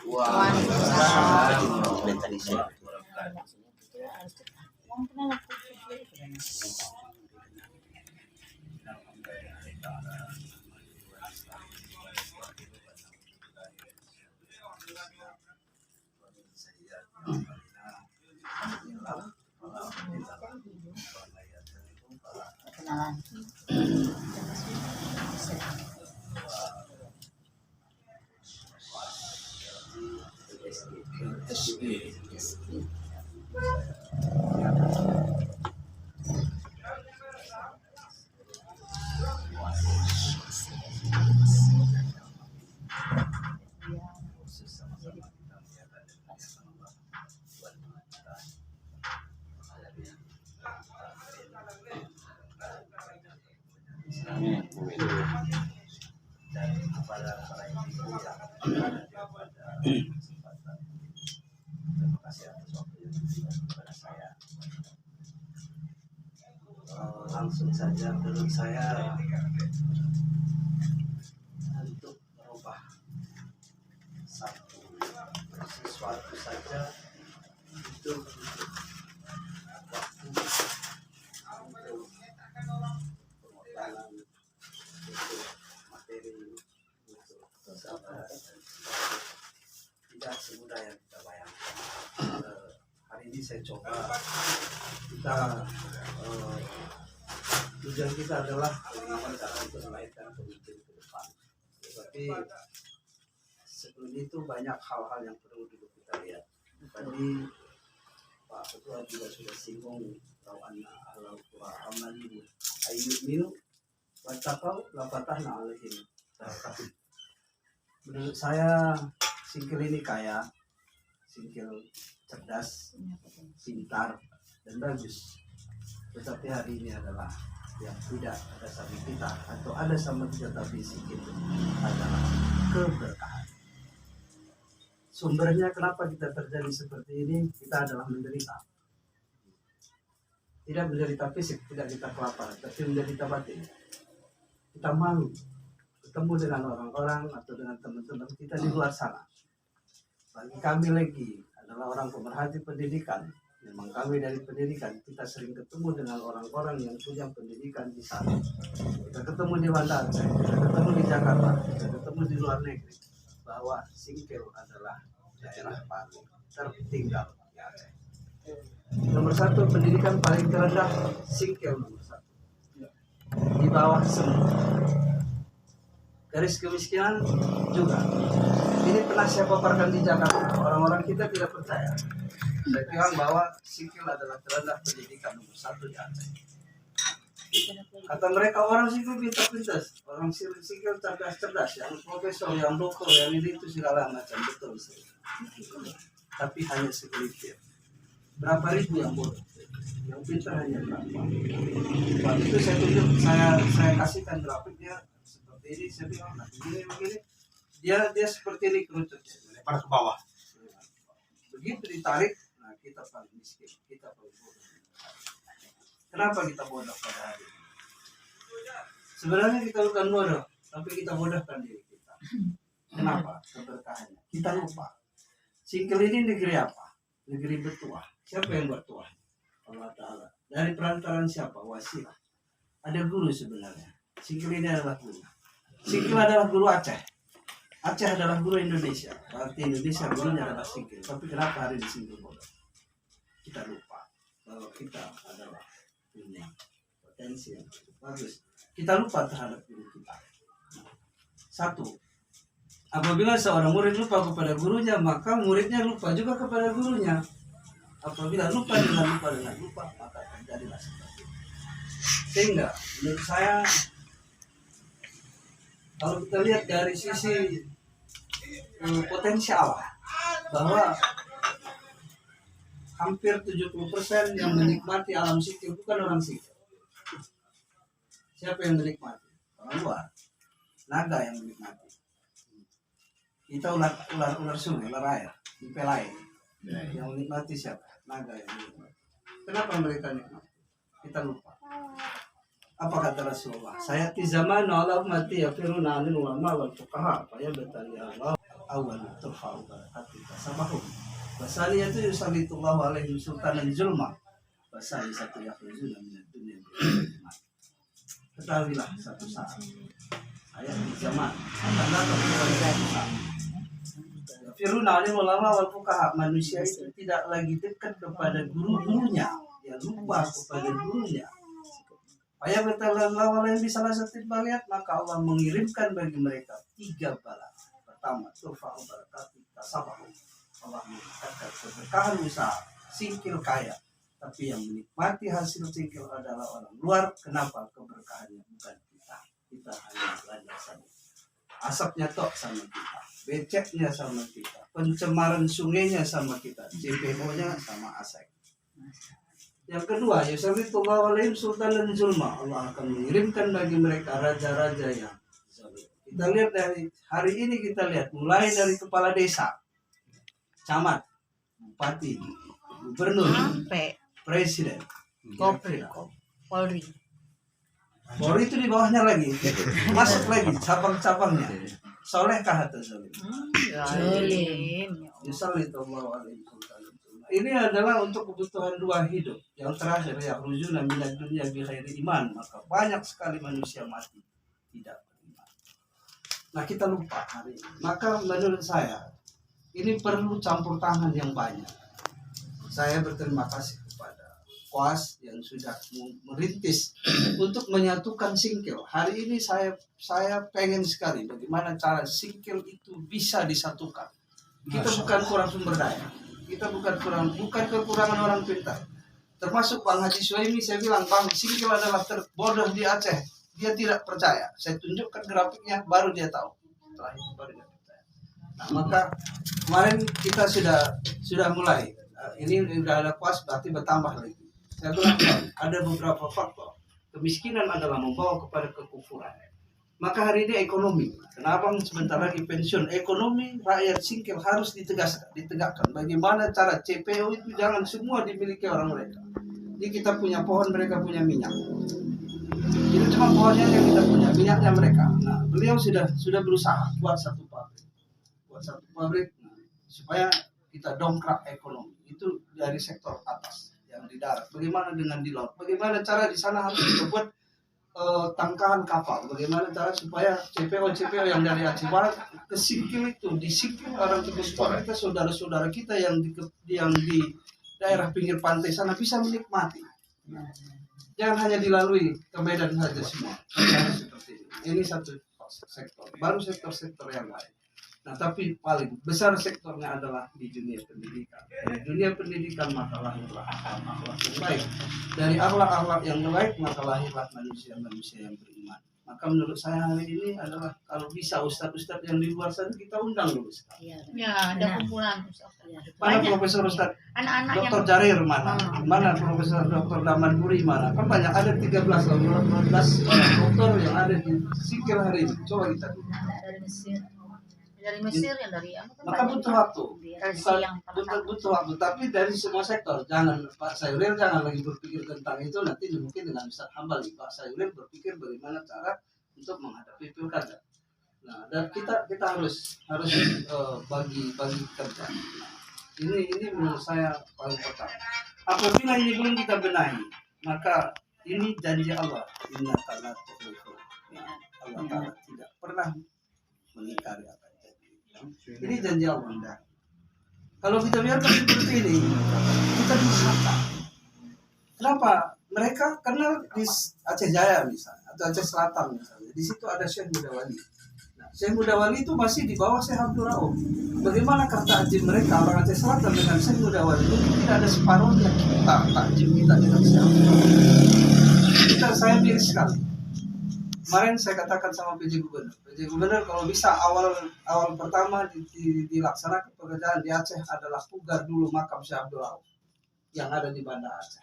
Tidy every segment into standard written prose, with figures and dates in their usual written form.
Waalaikumsalam. Dan kepada para ibu yang terima kasih atas waktu yang diberikan kepada saya. Langsung saja menurut saya untuk merubah sesuatu saja itu waktu, untuk pengorbanan, untuk materi, untuk kesabaran, tidak semudah yang kita bayangkan. Hari ini saya coba, tujuan kita adalah bagaimana cara untuk melahirkan pemimpin ke depan. Tetapi sebelum itu banyak hal-hal yang perlu dulu kita lihat. Tadi Pak Ketua juga sudah singgung rawana ahlau qura amalin ayyuminu wa taqaw la fatahna alaihim. Menurut saya Singkil ini kaya, Singkil cerdas, pintar, dan bagus. Tetapi hari ini adalah yang tidak ada sama kita atau ada sama kita, tapi Singkil adalah keberkahan. Sumbernya kenapa kita terjadi seperti ini? Kita adalah menderita. Tidak menderita fisik, tidak kita kelaparan, tapi menderita batin. Kita malu ketemu dengan orang-orang atau dengan teman-teman kita di luar sana. Bagi kami lagi adalah orang pemerhati pendidikan. Memang kami dari pendidikan, kita sering ketemu dengan orang-orang yang punya pendidikan di sana. Kita ketemu di Banda Aceh, kita ketemu di Jakarta, kita ketemu di luar negeri. Bahwa Singkil adalah daerah paling tertinggal di Aceh. Nomor satu, pendidikan paling terendah, Singkil nomor satu. Di bawah semua. Garis kemiskinan juga. Ini pernah saya paparkan di Jakarta. Orang-orang kita tidak percaya. Saya bilang bahwa Singkil adalah terendah pendidikan nomor satu di Aceh. Kata mereka orang Singkil pintar-pintar, orang Singkil cerdas-cerdas, yang profesor, yang dokter, yang ini itu segala macam, betul. Tapi hanya segelintir. Berapa ribu yang bodoh? Yang pintar hanya berapa? Waktu itu saya tunjuk, saya kasihkan grafiknya seperti ini, saya bilang, nah begini, dia seperti ini kerucutnya, pada ke bawah. Begitu ditarik, nah kita paling miskin, kita paling bodoh. Kenapa kita bodoh pada hari ini? Sebenarnya kita bukan bodoh, tapi kita bodohkan diri kita. Kenapa? Keberkahannya. Kita lupa. Singkil ini negeri apa? Negeri bertuah. Siapa yang bertuah? Allah Ta'ala. Dari perantaran siapa? Wasilah. Ada guru sebenarnya. Singkil ini adalah guru. Singkil adalah guru Aceh. Aceh adalah guru Indonesia. Berarti Indonesia gurunya adalah Singkil. Tapi kenapa hari ini Singkil bodoh? Kita lupa bahwa kita adalah punya potensi yang bagus. Kita lupa terhadap diri kita. Satu, apabila seorang murid lupa kepada gurunya, maka muridnya lupa juga kepada gurunya. Apabila lupa, maka terjadilah seperti itu. Sehingga menurut saya, kalau kita lihat dari sisi potensial, bahwa hampir 70% yang menikmati alam Singkil bukan orang Singkil. Siapa yang menikmati? Orang luar. Naga yang menikmati. Kita ular sungai, ular air, impel air. Yang menikmati siapa? Naga yang menikmati. Kenapa mereka nikmati? Kita lupa. Apa kata Rasulullah? Saya zaman Allah mati ya firuna anil ulama wal fuqaha. Apa ya bertanya Allah? awal turfa'u barakatuh tasabahum. Basali itu yusallitullahu alaihi sultanan zulma. Basali satu yakhrujuna minad dunya. Ketahuilah satu saat ayat di zaman akan datang suatu saat. Firuna alim ulama wal fuqaha, manusia itu tidak lagi dekat kepada guru-gurunya, dia lupa kepada gurunya. Ayat bertalanlah yang bisa satu baliat, maka Allah mengirimkan bagi mereka 3 bala. Pertama, turfa'u barakatuh tasabahu. Allah mengatakan keberkahan usaha, singkil kaya. Tapi yang menikmati hasil singkil adalah orang luar. Kenapa? Keberkahannya bukan kita. Kita hanya belajar saja. Asapnya tok sama kita, beceknya sama kita, pencemaran sungainya sama kita, CPO-nya sama asek. Yang kedua, yusallitullahu alaihim sultanan zulma. Allah akan mengirimkan bagi mereka raja-raja yang zalim. Kita lihat dari hari ini, kita lihat mulai dari kepala desa, camat, bupati, gubernur, presiden, Polri. Polri itu di bawahnya lagi, masuk lagi cabang-cabangnya. Solehkah atau zalim? Zalim. Yusallitullahu alaihi sultanan zulma. Ini adalah untuk kebutuhan 2 hidup. Yang terakhir, ya rujuna minad dunya bi khairi iman. Maka banyak sekali manusia mati tidak beriman. Nah, kita lupa hari ini. Maka menurut saya ini perlu campur tangan yang banyak. Saya berterima kasih kepada Koas yang sudah merintis untuk menyatukan singkil. Hari ini saya pengen sekali bagaimana cara singkil itu bisa disatukan. Kita bukan kurang sumber daya, kita bukan kekurangan orang pintar. Termasuk Bang Haji Suhaimi, saya bilang, Bang, singkil adalah terbodoh di Aceh. Dia tidak percaya. Saya tunjukkan grafiknya, baru dia tahu. Setelah itu baru dia percaya. Nah, maka kemarin kita sudah mulai. Ini sudah ada Koas, berarti bertambah lagi. Saya bilang ada beberapa faktor. Kemiskinan adalah membawa kepada kekufuran. Maka hari ini ekonomi. Kenapa sebentar lagi pensiun? Ekonomi rakyat singkil harus ditegakkan. Bagaimana cara CPO itu jangan semua dimiliki orang mereka. Jadi kita punya pohon, mereka punya minyak. Itu cuma pohonnya yang kita punya, minyaknya mereka. Nah, beliau sudah berusaha buat satu pabrik, supaya kita dongkrak ekonomi. Itu dari sektor atas. Yang di darat, bagaimana dengan di laut, bagaimana cara di sana harus kita buat tangkahan kapal, bagaimana cara supaya CPO yang dari Aceh Barat ke Singkil itu, di Singkil orang kita, saudara-saudara kita yang di daerah pinggir pantai sana bisa menikmati. Jangan hanya dilalui ke Medan saja semua. Harus seperti ini. Ini satu sektor, baru sektor-sektor yang lain. Nah, tapi paling besar sektornya adalah di dunia pendidikan. Dari dunia pendidikan maka lahirlah akhlak yang baik. Dari akhlak yang baik maka lahirlah manusia-manusia yang beriman. Maka menurut saya hari ini adalah kalau bisa ustadz-ustadz yang di luar sana kita undang dulu sekarang. Ya, ada kumpulan ustadz. Mana Profesor Ustadz? Anak-anak Dr. Jarir mana? Mana Profesor Dr. Daman Puri mana? Kan banyak, ada 13 atau 14 orang dokter yang ada di Singkil hari ini. Coba kita dulu. Dari Mesir yang dari maka butuh waktu, butuh waktu, tapi dari semua sektor. Jangan Pak Sayuril jangan lagi berpikir tentang itu, nanti mungkin dengan Ustaz Hambali. Pak Sayuril berpikir bagaimana cara untuk menghadapi pilkada. Nah, dan kita harus bagi kerja. Nah, ini menurut saya paling pertama. Apabila ini belum kita benahi, maka ini janji Allah. Inna ta'ala tukhlifu. Allah Ta'ala tidak pernah mengingkari apa. Ini janji Allah. Kalau kita biarkan seperti ini, kita disangka. Kenapa? Mereka karena di Aceh Jaya misalnya, atau Aceh Selatan misalnya, di situ ada Syekh Mudawali. Nah, Syekh Mudawali itu masih di bawah Syekh Abdul Rauf. Bagaimana takjim mereka orang Aceh Selatan dengan Syekh Mudawali? Mungkin tidak ada separuhnya takjim kita dengan Syekh Abdul Rauf. Saya miris sekali. Kemarin saya katakan sama PJ Gubernur kalau bisa awal pertama dilaksanakan pekerjaan di Aceh adalah pugar dulu makam Syekh Abdul Rauf yang ada di Banda Aceh.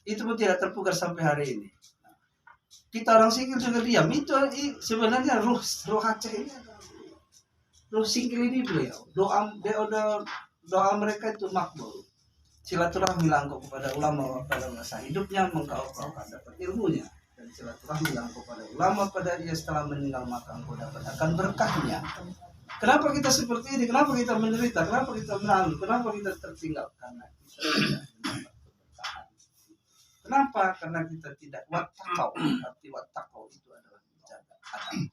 Itu pun tidak terpugar sampai hari ini. Kita orang Singkil juga diam. Itu sebenarnya ruh Aceh ini, ruh Singkil ini beliau. Doa mereka itu makbul. Silaturahmi langkau kepada ulama pada masa hidupnya, engkau akan dapat ilmunya. Dan silaturahmi langkau pada ulama pada dia setelah meninggal maka engkau dapat akan berkahnya. Kenapa kita seperti ini? Kenapa kita menderita? Kenapa kita menangis? Kenapa kita tertinggal? Karena kita tidak mendapat keberkahan. Kenapa? Karena kita tidak watakau. Arti watakau itu adalah menjaga adab.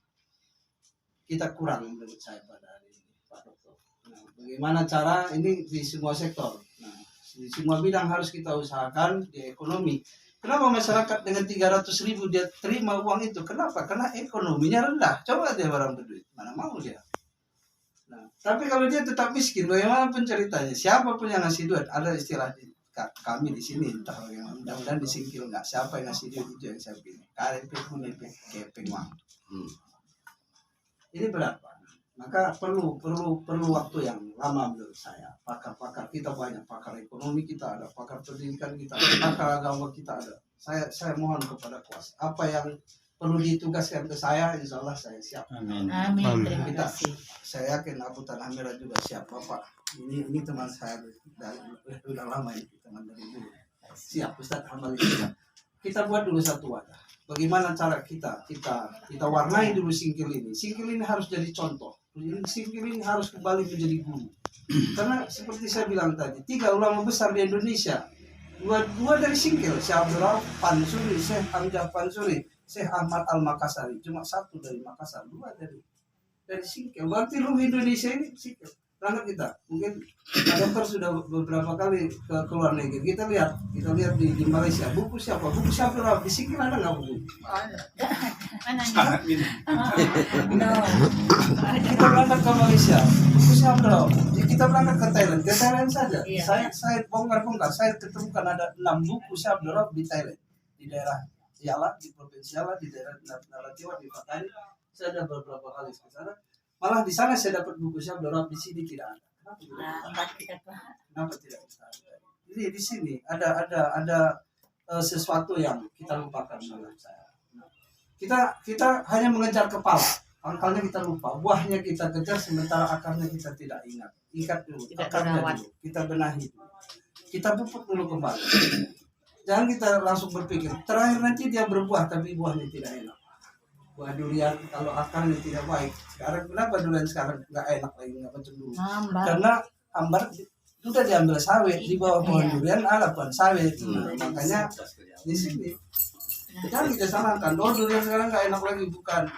Kita kurang menurut saya pada hari ini, Pak Dokter. Nah, bagaimana cara ini di semua sektor? Nah, di semua bidang harus kita usahakan di ekonomi. Kenapa masyarakat dengan 300.000 dia terima uang itu? Kenapa? Karena ekonominya rendah. Coba dia orang berduit, mana mau dia? Nah, tapi kalau dia tetap miskin, bagaimana pun ceritanya? Siapapun yang ngasih duit, ada istilah kami di sini, entah yang mudah-mudahan disingkil nggak. Siapa yang ngasih duit itu yang saya pilih. KRP pun kepeng uang. Ini berapa? Maka perlu waktu yang lama menurut saya. Pakar-pakar kita banyak, pakar ekonomi kita ada, pakar pendidikan kita ada, pakar agama kita ada. Saya mohon kepada kuasa. Apa yang perlu ditugaskan ke saya, insya Allah saya siap. Amin. Amin. Terima Kita, kasih. saya yakin Abu Tanah Merah juga siap, Bapak. Ini teman saya udah lama ini, teman dari dulu. Siap, Ustadz Hamali siap. Kita buat dulu satu wadah. Bagaimana cara kita warnai dulu singkil ini. Singkil ini harus jadi contoh. Singkil ini harus kembali menjadi guru. Karena seperti saya bilang tadi, 3 ulama besar di Indonesia, dua dari singkil, Syekh Abdul Rauf Pansuri, Syekh Hamzah Pansuri, Syekh Ahmad Al-Makassari. Cuma 1 dari Makassar, 2 dari singkil. Berarti lu Indonesia ini singkil. Berangkat kita, mungkin Pak Dokter sudah beberapa kali ke luar negeri. Kita lihat di Malaysia. Buku siapa? Buku siapa? Di singkil ada nggak buku? Mana nih? Sangat minim. No. Kita berangkat ke Malaysia. Buku siapa? Kita berangkat ke Thailand. Ke Thailand saja. Iya. Saya bongkar. Saya ketemukan ada 6 buku siapa di Thailand. Di daerah Yala, di provinsi Yala, di daerah Narativa, di Patani. Saya ada beberapa kali ke sana. Malah di sana saya dapat buku siap dorong, di sini tidak ada. Kenapa tidak bisa? Jadi di sini ada sesuatu yang kita lupakan menurut saya. Kita hanya mengejar kepala, pangkalnya kita lupa, buahnya kita kejar sementara akarnya kita tidak ingat. Ikat dulu, akarnya dulu, kita benahi dulu. Kita pupuk dulu kembali. Jangan kita langsung berpikir, terakhir nanti dia berbuah tapi buahnya tidak enak. Buah durian kalau akarnya tidak baik. Sekarang kenapa durian sekarang nggak enak lagi, nggak macam dulu? Karena ambar sudah diambil sawit di bawah pohon durian ada pohon sawit. Makanya di sini jangan kita salahkan. Oh durian sekarang nggak enak lagi, bukan.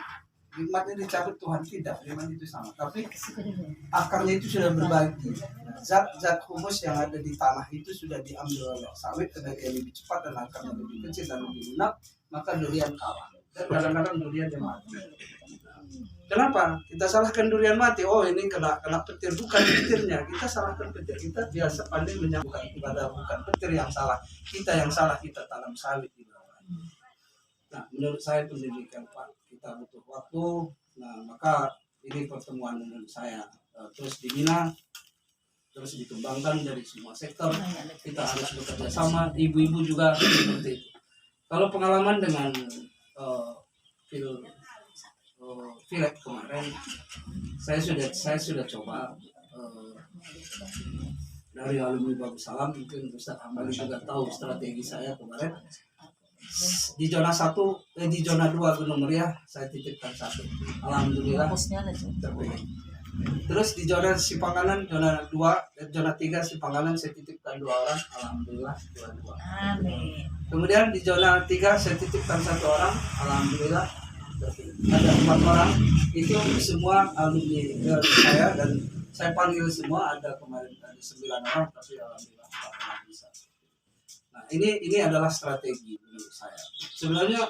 Nikmatnya dicabut Tuhan, tidak. Nikmat itu sama. Tapi akarnya itu sudah berbagi. Zat humus yang ada di tanah itu sudah diambil oleh sawit karena dia lebih cepat dan akarnya lebih kecil dan lebih lunak, maka durian kalah. Dan kadang-kadang durian dia mati. Kenapa? Kita salahkan durian mati. Oh ini kena petir, bukan petirnya. Kita salahkan petir. Kita biasa pandai menyangkut kepada bukan petir yang salah. Kita yang salah, kita tanam sawit di bawah. Nah menurut saya pendidikan Pak, kita butuh waktu. Nah maka ini pertemuan menurut saya terus dibina, terus dikembangkan dari semua sektor. Kita harus bekerja sama. Ibu-ibu juga seperti itu. Kalau pengalaman dengan Philip kemarin saya sudah coba dari alumni Bagus Salam, mungkin Ustaz Hamali juga tahu strategi saya kemarin di zona 1 di zona 2 Gunung Meriah saya titipkan 1, alhamdulillah terpilih. Terus di zona Sipanganan zona 2 zona 3 Sipanganan saya titipkan 2 orang, alhamdulillah 2. Amin. Kemudian di zona 3 saya titipkan 1 orang, alhamdulillah ada 4 orang. Itu semua alumni saya dan saya panggil semua, ada kemarin ada 9 orang tapi alhamdulillah 4 orang bisa. Nah ini adalah strategi menurut saya sebenarnya,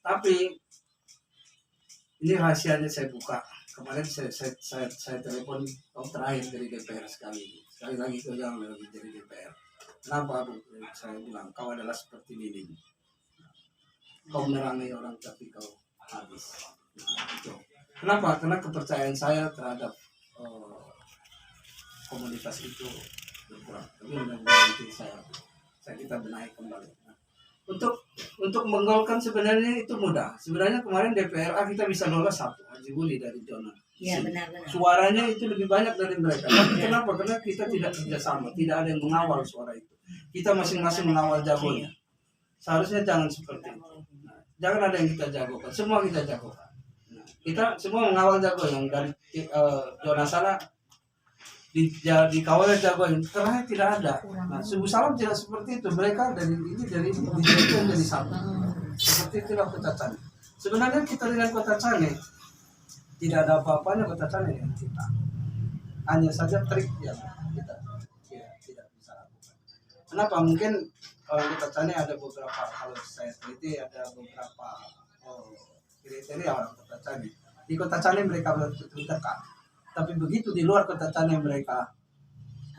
tapi ini rahasianya saya buka. Kemarin saya telepon terakhir dari DPR sekali lagi ke yang lagi dari DPR. Kenapa Bu? Saya bilang kau adalah seperti lilin. Kau menerangi orang tapi kau habis. Nah, kenapa? Karena kepercayaan saya terhadap komunitas itu berkurang. Tapi mudah-mudahan nanti kita benahi kembali. Nah, untuk menggolkan sebenarnya itu mudah. Sebenarnya kemarin DPRA kita bisa lolos 1 Haji Budi dari zona. Iya benar. Suaranya itu lebih banyak dari mereka. Tapi kenapa? Karena kita tidak kerjasama, tidak ada yang mengawal suara itu. Kita masing-masing mengawal jagonya. Seharusnya jangan seperti itu. Nah, jangan ada yang kita jagokan, semua kita jagokan. Nah, kita semua mengawal jagoan yang dari zona sana di kawal jagoan terakhir tidak ada. Nah, Subuh Salam tidak seperti itu. Mereka dari dari satu. Seperti itulah Kota Cane. Sebenarnya kita dengan Kota Cane tidak ada apa-apanya Kota Cane dengan kita. Hanya saja trik yang kita tidak bisa lakukan. Kenapa? Mungkin kalau Kota Cane ada beberapa, kalau saya teliti ada beberapa kriteria orang Kota Cane. Di Kota Cane mereka betul dekat. Tapi begitu di luar Kota Cane mereka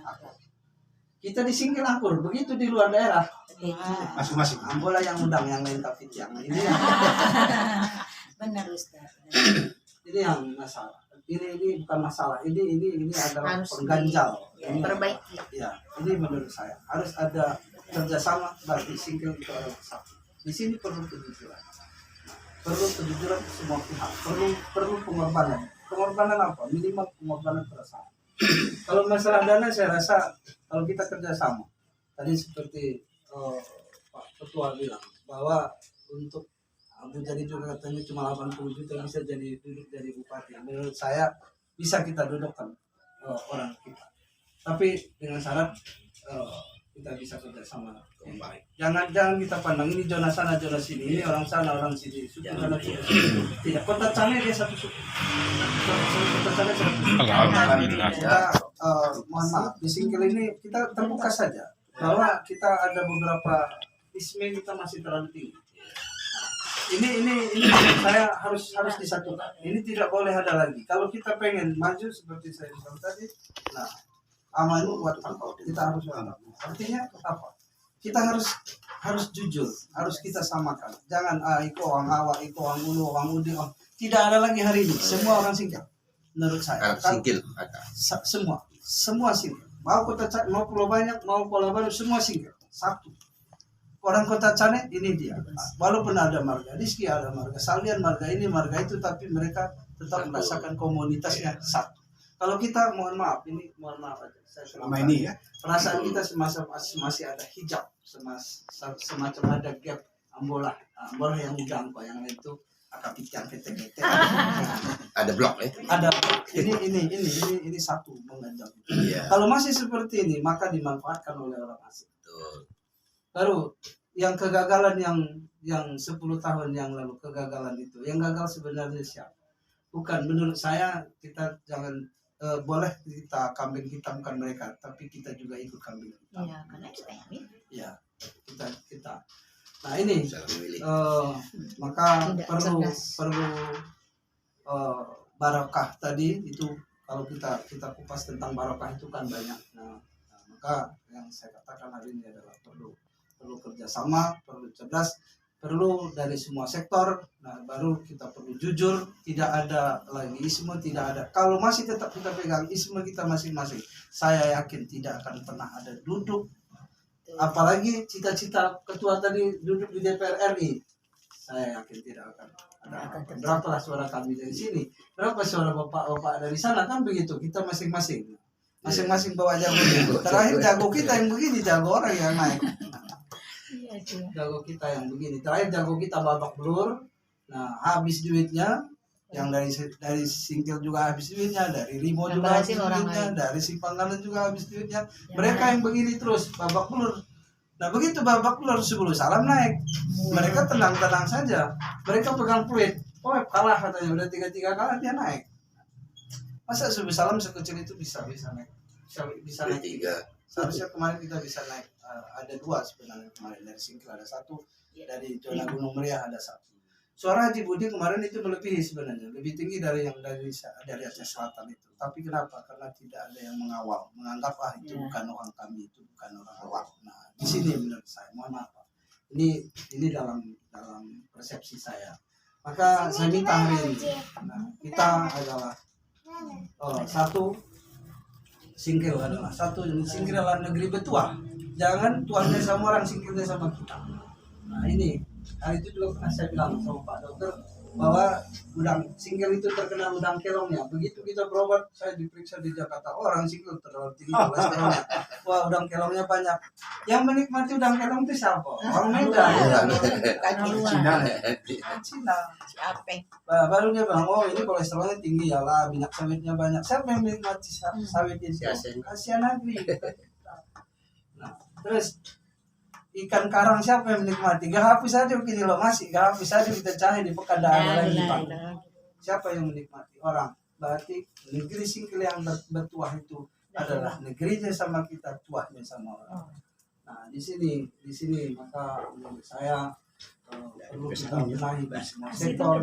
akur. Kita di Singkil akur, begitu di luar daerah Masing-masing. ambola yang undang yang lain tapi yang ini yang, Benar Ustaz. ini yang masalah. Ini bukan masalah. Ini adalah Harus pengganjal. Ya, Ini perbaiki. ya, ini menurut saya harus ada kerjasama bagi Singkil itu adalah satu. Di sini perlu kejujuran. Perlu kejujuran semua pihak. Perlu pengorbanan. Pengorbanan apa? Minimal pengorbanan perasaan. Kalau masalah dana saya rasa kalau kita kerjasama tadi seperti Pak Ketua bilang bahwa untuk Abu Jadi juga katanya cuma 80 juta bisa duduk jadi bupati. Menurut saya bisa kita dudukkan orang kita. Tapi dengan syarat kita bisa kerjasama yang baik. Jangan kita pandang ini zona sana zona sini, ini orang sana orang sini, suku sana suku sini. Tidak, Kota Cane dia satu suku. Kota Cane satu suku. Kita mohon maaf di Singkil ini kita terbuka saja bahwa kita ada beberapa isme kita masih terlalu tinggi. Ini saya harus disatukan. Ini tidak boleh ada lagi. Kalau kita pengen maju seperti saya bilang tadi, nah amanu buat apa? Kita harus mantap. Artinya apa? Kita harus jujur, harus kita samakan. Jangan iko orang awak, iko orang ulu, orang udi. Tidak ada lagi hari ini. Semua orang Singkil. Menurut saya. Singkil ada. Semua Singkil. Mau Kota Cane, mau Pulau Banyak, mau Pulau Baru, semua Singkil. Satu. Orang Kota Cane ini dia. Walaupun ada marga Rizky, ada marga Salian, marga ini, marga itu, tapi mereka tetap merasakan komunitasnya satu. Kalau kita mohon maaf aja. Saya Selama ini ya. perasaan kita masih ada hijab, semacam ada gap ambola yang udah yang itu akapit yang kete-kete. Ada blok ya. Ada ini satu mengajar. Iya. Kalau masih seperti ini maka dimanfaatkan oleh orang asing. Betul. Baru yang kegagalan yang 10 tahun yang lalu kegagalan itu, yang gagal sebenarnya siapa? Bukan, menurut saya kita jangan boleh kita kambing hitamkan mereka, tapi kita juga ikut kambing hitam. Iya, karena kita yang ini. Ya, kita. Nah ini Bisa memilih. maka Tidak perlu cerdas. barokah tadi itu kalau kita kupas tentang barokah itu kan banyak. Nah, maka yang saya katakan hari ini adalah perlu kerjasama, perlu cerdas, perlu dari semua sektor. Nah, baru kita perlu jujur, tidak ada lagi isme, tidak ada. Kalau masih tetap kita pegang isme kita masing-masing, saya yakin tidak akan pernah ada duduk. Apalagi cita-cita ketua tadi duduk di DPR RI, saya yakin tidak akan ada. Berapa suara kami dari sini, berapa suara bapak-bapak dari sana, kan begitu. Kita masing-masing bawa jago. Terakhir jago kita yang begini, jago orang yang naik. Jago kita yang begini. Terakhir jago kita babak belur. Nah, habis duitnya. Yang dari Singkil juga habis duitnya, dari Rimo juga habis duitnya, dari Sipanggalan juga habis duitnya. Mereka yang begini terus babak belur. Nah, begitu babak belur Subuh Salam naik. Mereka tenang-tenang saja. Mereka pegang peluit. Oh, kalah katanya, udah 3-3 kalah dia naik. Masa Subuh Salam sekecil itu bisa naik? Bisa naik 3. Seharusnya kemarin kita bisa naik. Ada 2 sebenarnya kemarin dari Singkil, ada 1 dari zona Gunung Meriah, ada 1. Suara Haji Budi kemarin itu melebihi sebenarnya, lebih tinggi dari yang dari Aceh Selatan itu. Tapi kenapa? Karena tidak ada yang mengawal, menganggap itu bukan orang kami, itu bukan orang awak. Nah, di sini menurut saya, mohon maaf, ini dalam persepsi saya. Maka saya minta hari ini, kita adalah satu. Singkil adalah satu, Singkil adalah negeri betua. Jangan tuannya sama orang, Singkilnya sama kita. Nah ini, hari itu juga pernah saya bilang sama Pak Dokter, bahwa udang single itu terkena udang kelongnya. Begitu kita berobat, saya diperiksa di Jakarta, orang single terlalu tinggi kolesterolnya. Wah, udang kelongnya banyak. Yang menikmati udang kelong itu siapa? Orang Medan. Cina. Cina. Siapa? Baru dia bilang, oh ini kolesterolnya tinggi ya lah, minyak sawitnya banyak. Siapa yang menikmati sawit itu? Asia Negeri. Nah, terus ikan karang siapa yang menikmati? Gak hapus saja begini loh, masih gak hapus saja kita cari di pekan ada lagi Pak. Siapa yang menikmati? Orang. Berarti negeri singkil yang bertuah itu adalah negerinya sama kita, tuahnya sama orang. Nah di sini maka menurut saya perlu kita benahi di semua sektor.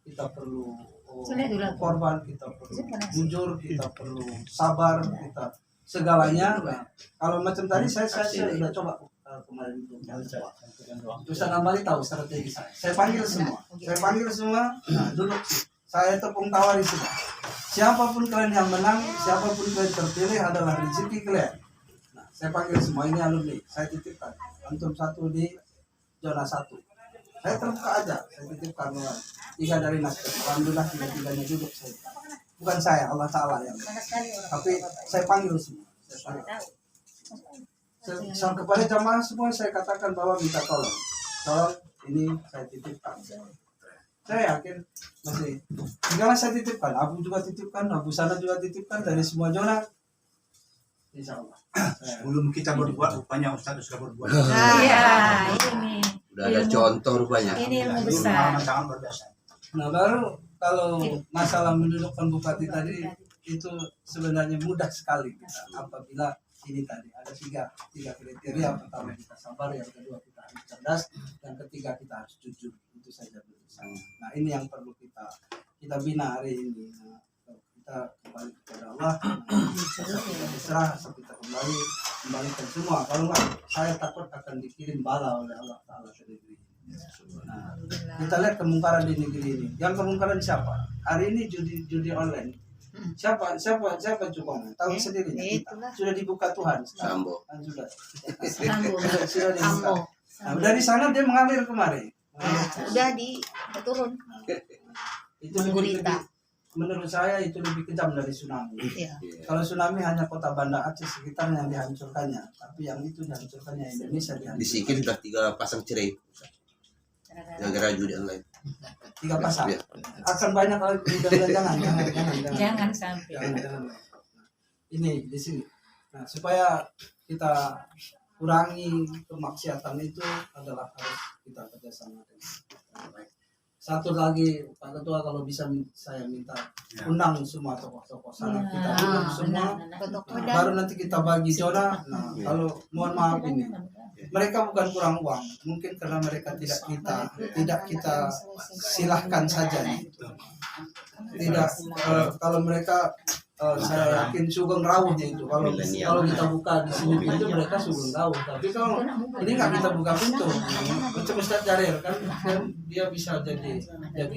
Kita perlu korban, kita perlu jujur, kita perlu sabar, kita segalanya. Nah, kalau macam tadi saya sudah coba kemarin itu. Terus kembali tahu strategi saya. Saya panggil semua. Nah, duduk. Saya tepung tawar di semua. Siapapun kalian yang menang, siapapun kalian terpilih adalah rezeki kalian. Nah, saya panggil semua ini alumni. Saya titipkan. Antum satu di zona 1. Saya terbuka aja. Saya titipkan 3 dari Nasdem. Alhamdulillah 3-3-nya duduk saya. Bukan saya, Allah Ta'ala yang. Tapi saya panggil semua. Kepada jamaah semua saya katakan bahwa minta tolong ini saya titipkan. Saya yakin masih jika saya titipkan, Abu juga titipkan, Abu Sana juga titipkan dari semua zona. Insya Allah. Sebelum kita berbuat, rupanya Ustaz sudah berbuat. Iya, ini. Udah ada contoh rupanya. Ini ilmu besar. Nah baru kalau masalah mendudukkan bupati tadi itu sebenarnya mudah sekali kita apabila ini tadi ada tiga kriteria. Pertama kita sabar, yang kedua kita harus cerdas, yang ketiga kita harus jujur. Itu saja berusaha. Nah ini yang perlu kita bina hari ini. Nah, kita kembali kepada Allah, kita berserah, kita kembalikan semua. Kalau enggak, saya takut akan dikirim bala oleh Allah Taala ke negeri. Nah, kita lihat kemungkaran di negeri ini. Yang kemungkaran siapa? Hari ini judi online. Siapa cukongnya? Tahu sendiri kita. Sudah dibuka Tuhan. Sambo. Sudah dibuka. Nah, dari sana dia mengalir kemari. Udah turun. Itu menurut saya itu lebih kejam dari tsunami. Iya. Kalau tsunami hanya kota Banda Aceh sekitarnya yang dihancurkannya, tapi yang itu dihancurkannya Indonesia Di Sikim sudah 3 pasang cerai. Gara-gara judi online. 3 pasang. Iya. Akan banyak lagi. Jangan sampai. Jangan. Ini di sini. Nah, supaya kita kurangi kemaksiatan itu adalah harus kita kerjasama dengan baik. Satu lagi Pak Ketua, kalau bisa saya minta undang semua tokoh-tokoh sana, kita undang semua. Nah, baru nanti kita bagi zona. Nah, kalau mohon maaf ini mereka bukan kurang uang, mungkin karena mereka tidak kita silahkan saja. Tidak kalau mereka saya yakin sugeng rawuhnya itu kalau kita buka di sini pintu mereka sugeng rawuh, tapi kalau ini nggak kita buka pintu macam Ustaz Jarir kan dia bisa jadi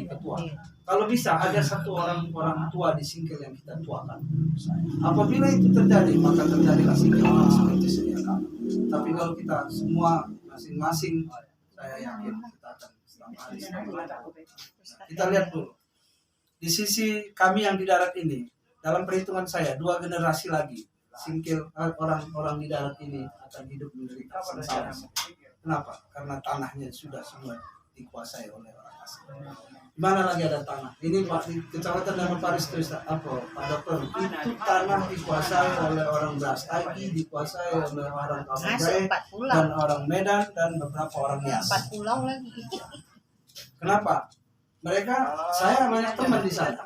ketua. Kalau bisa ada satu orang tua di singkil yang kita tuakan. Apabila itu terjadi maka terjadilah singkil seperti sedia kala. Tapi kalau kita semua masing-masing, saya yakin kita akan selamat. Kita lihat dulu di sisi kami yang di darat ini. Dalam perhitungan saya 2 generasi lagi singkil orang di darat ini akan hidup menderita sengsara. Kenapa? Karena tanahnya sudah semua dikuasai oleh orang asing. Mana lagi ada tanah? Ini Pak di Kecamatan Danau Paris itu Pak Dokter, itu tanah dikuasai oleh orang Brastagi, dikuasai oleh orang Kabupaten dan orang Medan dan beberapa orang Nias. 4 pulau lagi. Kenapa? Saya banyak teman di sana.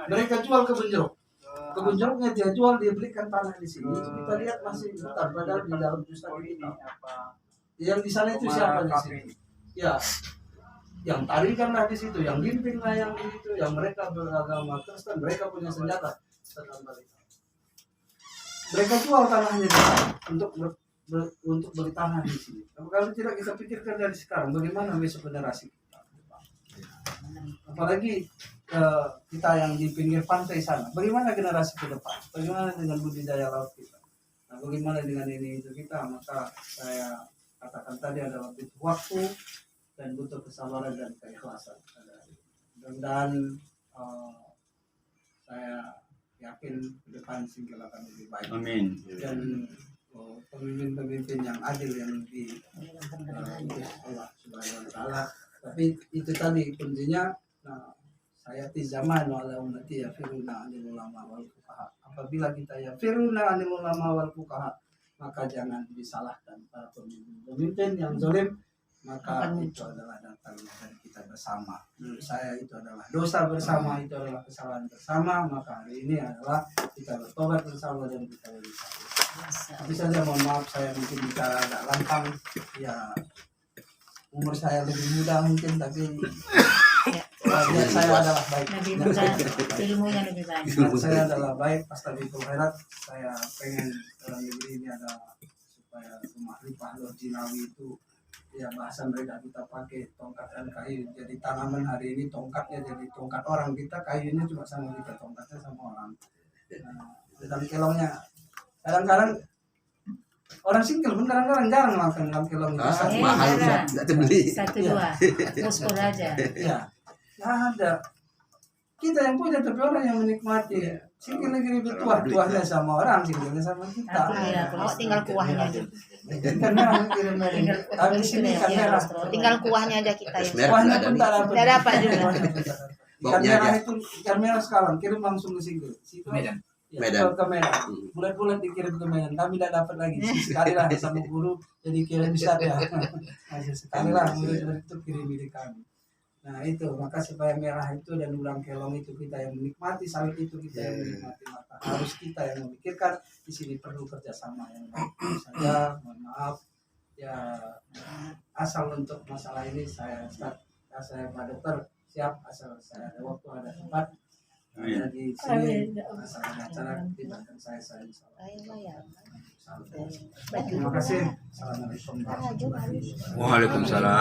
Mereka jual kebun jeruk. Kebun jeruknya dia jual, dia belikan tanah di sini. Itu kita lihat masih hutan, padahal di dalam justru kita. Yang di sana itu siapa di sini? Ya, yang tarikanlah di situ, yang limpinglah yang di situ, yang mereka beragama Kristen, mereka punya senjata. Mereka jual tanahnya di sana untuk beli tanah di sini. Kalau tidak kita pikirkan dari sekarang, bagaimana besok generasi kita? Apalagi kita yang di pinggir pantai sana, bagaimana generasi ke depan? Bagaimana dengan budidaya laut kita? Nah, bagaimana dengan ini itu kita? Maka saya katakan tadi adalah butuh waktu dan butuh kesabaran dan keikhlasan. mudah-mudahan saya yakin ke depan Singkil akan lebih baik. Amin. Dan pemimpin-pemimpin yang adil yang diutus Allah Subhanahu wa taala. Tapi itu tadi kuncinya, nah, saya zaman wala ummati ya firuna anil ulama wal fuqaha. Apabila kita ya firuna anil ulama wal fuqaha, maka jangan disalahkan para pemimpin yang zalim, maka itu adalah datangnya dari kita bersama. Menurut saya itu adalah dosa bersama, itu adalah kesalahan bersama. Maka hari ini adalah kita bertobat bersama dan kita bersama. Tapi saja mohon maaf saya mungkin bicara agak lantang, ya umur saya lebih muda mungkin, tapi niat saya adalah baik. Lebih muda, ilmunya lebih banyak. Niat saya adalah baik. Fastabiqul khairat. Saya pengen dalam negeri ini ada supaya makrifah lojinawi itu, ya bahasa mereka kita pakai tongkat dan kayu. Jadi tanaman hari ini tongkatnya jadi tongkat orang, kita kayunya cuma sama kita, tongkatnya sama orang. Dan kelongnya kadang-kadang orang Singkil pun kadang-kadang jarang makan dalam kelong itu. Mahal jarang. nggak terbeli. 1-2, muskul aja. Ya, nggak ada. Kita yang punya, tapi orang yang menikmati. Singkil negeri itu tuah-tuahnya sama orang, Singkilnya sama kita. Tinggal kuahnya aja. Kan merah kirim dari. Tapi di sini kan merah. Tinggal kuahnya aja kita ya. Kuahnya pun tak dapat. Tidak dapat juga. Ikan merah itu, ikan merah sekarang kirim langsung ke Singkil. Medan. Ya, ke Medan. Bulan-bulan dikirim ke Medan. Kami tidak dapat lagi. Sekali lah sama guru, jadi kirim bisa ya. Sekali lah murid itu kirim milik kami. Nah itu, maka supaya merah itu dan ulang kelong itu kita yang menikmati, sawit itu kita yang menikmati, maka harus kita yang memikirkan. Di sini perlu kerjasama yang baik. Saja, mohon maaf ya, asal untuk masalah ini saya Pak Dokter siap, asal saya ada waktu, ada tempat. Amin. Di sini asal ada acara tindakan saya insya Allah. Terima kasih. Assalamualaikum warahmatullahi wabarakatuh. Waalaikumsalam.